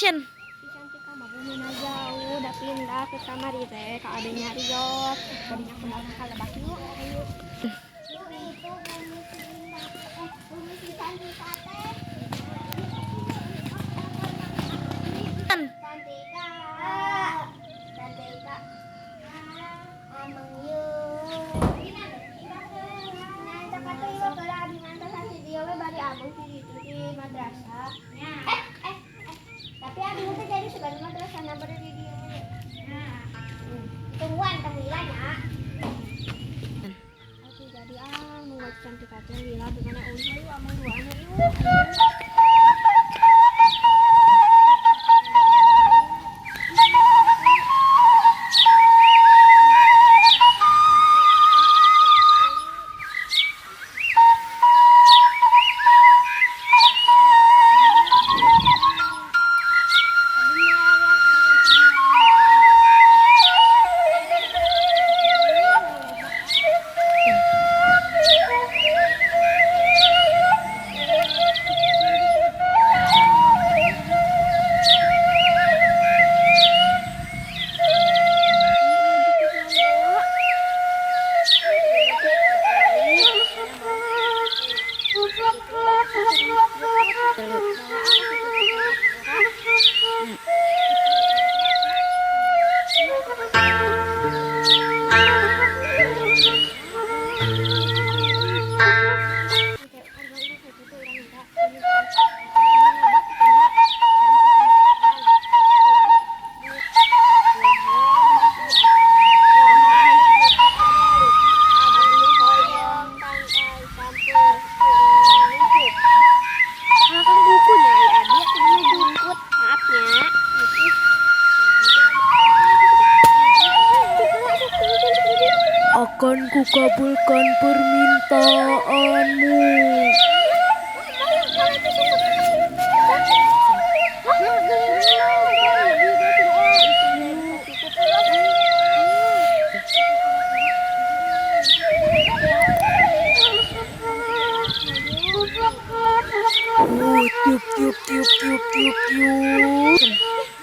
Action. Si cantik mah bumi na jauh udah pindah ke kamar teh ka adanya Rio jadinya kenal kalau baki yuk ayo itu bumi si cantik teh cantika cantika amang yuk nah kata yuk kalau abi mantas si dia we bari amang si itu di madrasah tapi abi itu jadi sebagai madrasah nomor di dia tungguan tahilanya aku jadi nunggu cantik aja lila gimana unyu yuk amang dua anu yuk Akan kukabulkan permintaanmu. Tiup tiup tiup tiup tiup tiup tiup.